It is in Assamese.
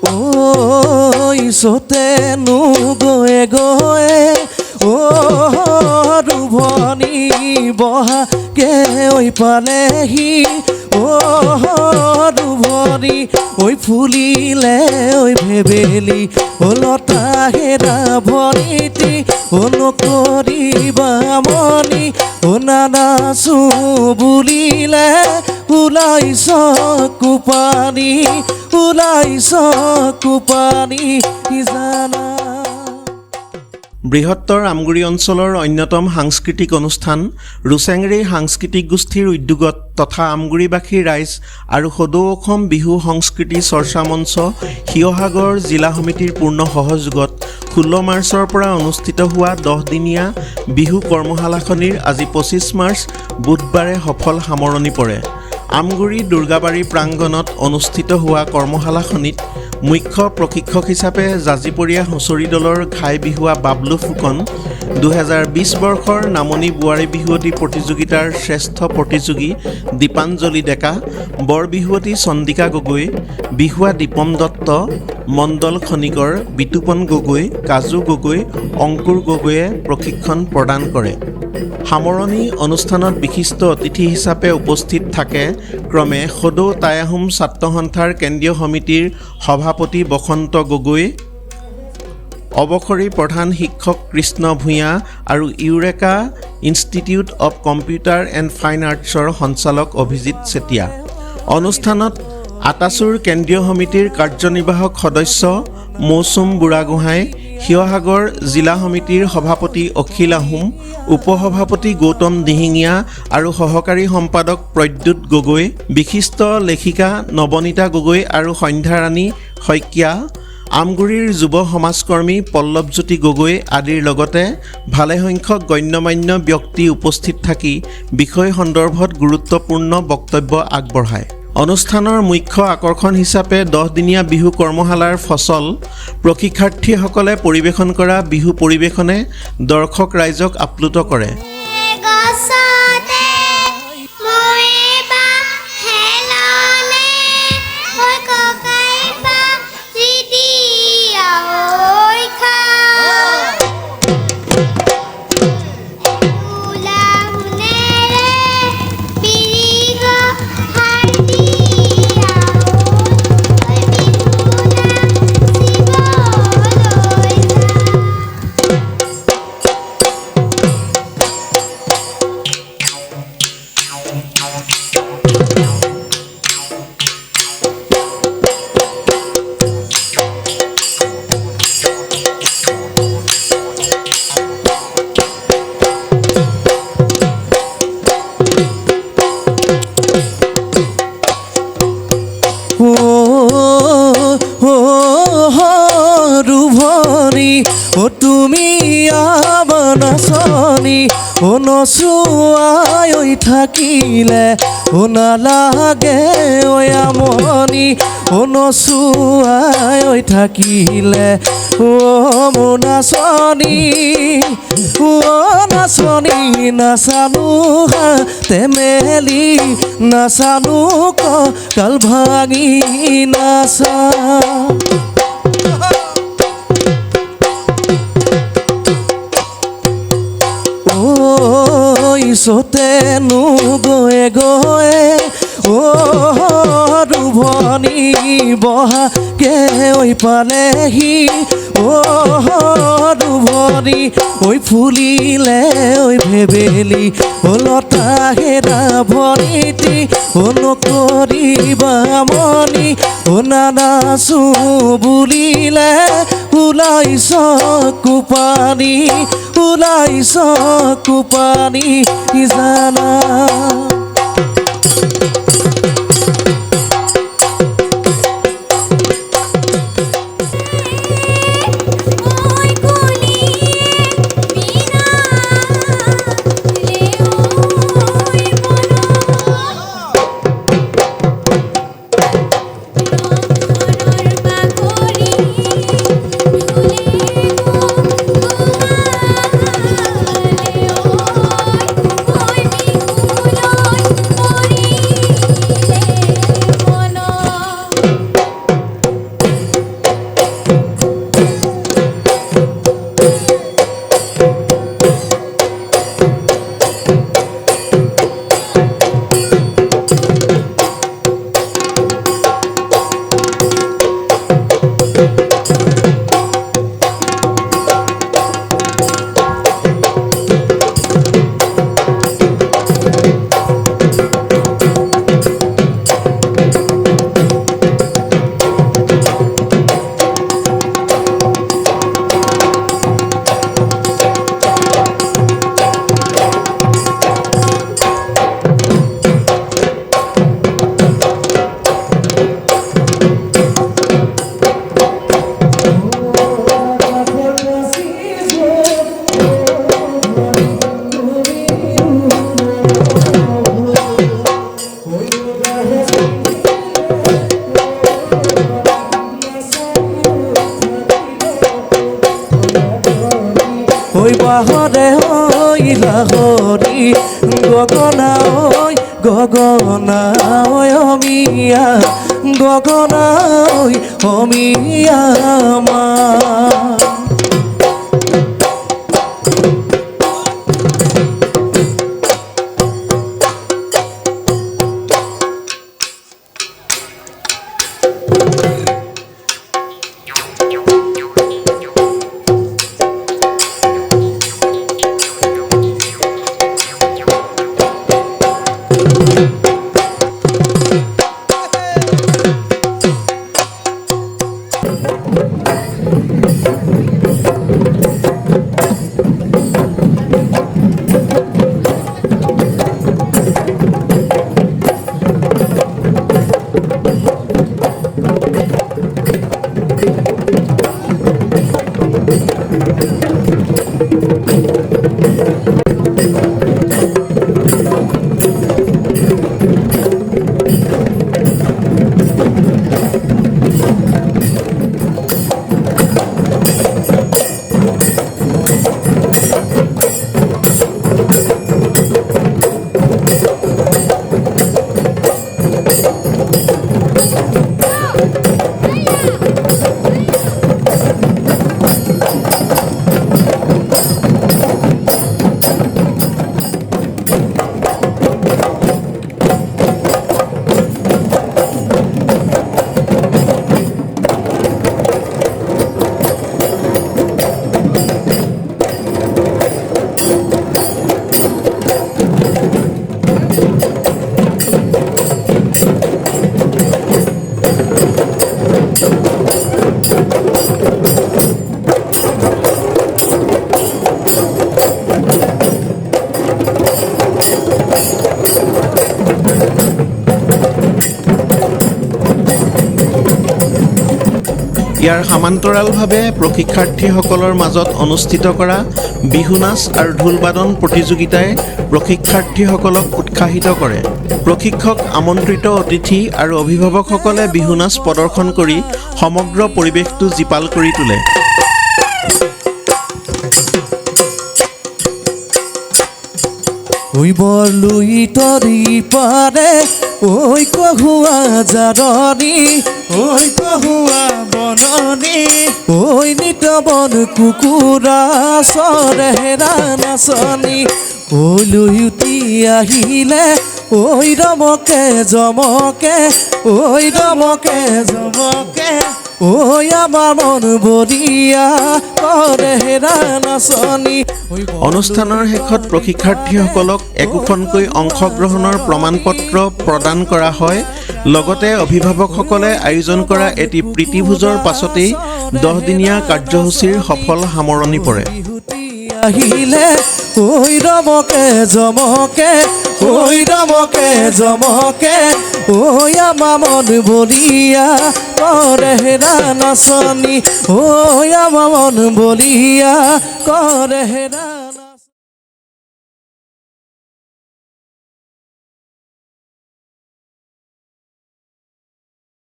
ঐ চতেনো গয়ে গয়ে ৰুভনি বহাগে ঐ পালেহি ৰুভনি ঐ ফুলিলে ঐ ভেবেলি লতা হেৰা ভৰিতি নকৰিবা মনি নানাচো বুলিলে ওলাইছ কোপানি ওলাইছ কোপানি জানা। বৃহত্তৰ আমগুৰি অঞ্চলৰ অন্যতম সাংস্কৃতিক অনুষ্ঠান ৰুচেংৰি সাংস্কৃতিক গোষ্ঠীৰ উদ্যোগত তথা আমগুৰিবাসী ৰাইজ আৰু সদৌ অসম বিহু সংস্কৃতি চৰ্চা মঞ্চ শিৱসাগৰ জিলা সমিতিৰ পূৰ্ণ সহযোগত 16 মাৰ্চৰ পৰা অনুষ্ঠিত হোৱা 10-দিনীয়া বিহু কৰ্মশালাখনিৰ আজি 25 মাৰ্চ বুধবাৰে সফল সামৰণি পৰে। আমগুৰি দুৰ্গাবাৰী প্ৰাংগণত অনুষ্ঠিত হোৱা কৰ্মশালাখনিত মুখ্য প্ৰশিক্ষক হিচাপে জাজিপৰীয়া হুঁচৰি দলৰ ঘাই বিহুৱা বাবলু ফুকন, 2020 বৰ্ষৰ নামনি বোৱাৰী বিহুৱতী প্ৰতিযোগিতাৰ শ্ৰেষ্ঠ প্ৰতিযোগী দীপাঞ্জলি ডেকা, বৰ বিহুৱতী চন্দিকা গগৈ, বিহুৱা দীপম দত্ত, মণ্ডল খনিকৰ, বিতুপন গগৈ, কাজু গগৈ, অংকুৰ গগৈয়ে প্ৰশিক্ষণ প্ৰদান কৰে। সামৰণি অনুষ্ঠানত বিশিষ্ট অতিথি হিচাপে উপস্থিত থাকে ক্ৰমে সদৌ টাই আহোম ছাত্ৰ সন্থাৰ কেন্দ্ৰীয় সমিতিৰ সভাপতি বসন্ত গগৈ, অৱসৰী প্ৰধান শিক্ষক কৃষ্ণ ভূঞা আৰু Eureka Institute of Computer and Fine আৰ্টছৰ সঞ্চালক অভিজিত চেতিয়া। অনুষ্ঠানত আটাচুৰ কেন্দ্ৰীয় সমিতিৰ কাৰ্যনিৰ্বাহক সদস্য মৌচুম বুঢ়াগোহাঁই, শিৱসাগৰ জিলা সমিতিৰ সভাপতি অখিল আহোম, উপসভাপতি গৌতম দিহিঙীয়া আৰু সহকাৰী সম্পাদক প্ৰদ্যুৎ গগৈ, বিশিষ্ট লেখিকা নৱনীতা গগৈ আৰু সন্ধ্যাৰাণী শইকীয়া, আমগুৰিৰ যুৱ সমাজকৰ্মী পল্লৱজ্যোতি গগৈ আদিৰ লগতে ভালেসংখ্যক গণ্যমান্য ব্যক্তি উপস্থিত থাকি বিষয় সন্দৰ্ভত গুৰুত্বপূৰ্ণ বক্তব্য আগবঢ়ায়। অনুষ্ঠানৰ মুখ্য আকৰ্ষণ হিচাপে 10-দিনীয়া বিহু কৰ্মশালাৰ ফচল প্ৰশিক্ষাৰ্থীসকলে পৰিৱেশন কৰা বিহু পৰিৱেশনে দৰ্শক ৰাইজক আপ্লুত কৰে। তুমি আবানাচনি নচুৱাই থাকিলে নালাগে আমনি নচুৱাই থাকিলে নাচনি নাচনি নাচানো হাতে মেলি নাচানো কাল ভাঙি নাচা। চতেনো গয়ে গয়ে ৰুভনি বহাগে ঐ পালেহি ৰুভনি ঐ ফুলিলে ঐ ভেবেলি লতা হেৰা ভৰিতি নকৰিবা মনি নানাচো বুলিলে ওলাইছ কোপানি ওলাইছ কোপানি জানা। পাহৰে হৈলা হৰি গগনা ঐ অমিয়া গগনা ঐ অমিয়া মা ইয়াৰ সমান্তৰালভাৱে প্ৰশিক্ষাৰ্থীসকলৰ মাজত অনুষ্ঠিত কৰা বিহু নাচ আৰু ঢোলবাদন প্ৰতিযোগিতাই প্ৰশিক্ষাৰ্থীসকলক উৎসাহিত কৰে। প্ৰশিক্ষক আমন্ত্ৰিত অতিথি আৰু অভিভাৱকসকলে বিহু নাচ প্ৰদৰ্শন কৰি সমগ্ৰ পৰিৱেশটো জীপাল কৰি তোলে। ঐ বৰলুই তৰি পাৰে ঐ কহুৱা জাৰণি ঐ কহুৱা বননি ঐ নিত বন কুকুৰা চৰেৰা নাচনি ঐ লৈ উঠি আহিলে ঐ ৰমকে জমকে ঐ ৰমকে জমকে ঐ আমাৰ মন বৰিয়া কৰেৰা নাচনি। অনুষ্ঠানৰ শেষত প্ৰশিক্ষাৰ্থীসকলক একোখনকৈ অংশগ্ৰহণৰ প্ৰমাণপত্ৰ প্ৰদান কৰা হয়। লগতে অভিভাৱকসকলে আয়োজন কৰা এটি প্ৰীতিভোজৰ পাছতেই 10 দিনীয়া কাৰ্যসূচীৰ সফল সামৰণি পৰে। আহিলে ঐ ৰমকে জমকে ঐ ৰমকে জমকে ঐ আমাৰ মন বলিয়া কৰেৰা নাচনি ঐ আমাৰ মন বলিয়া কৰেৰা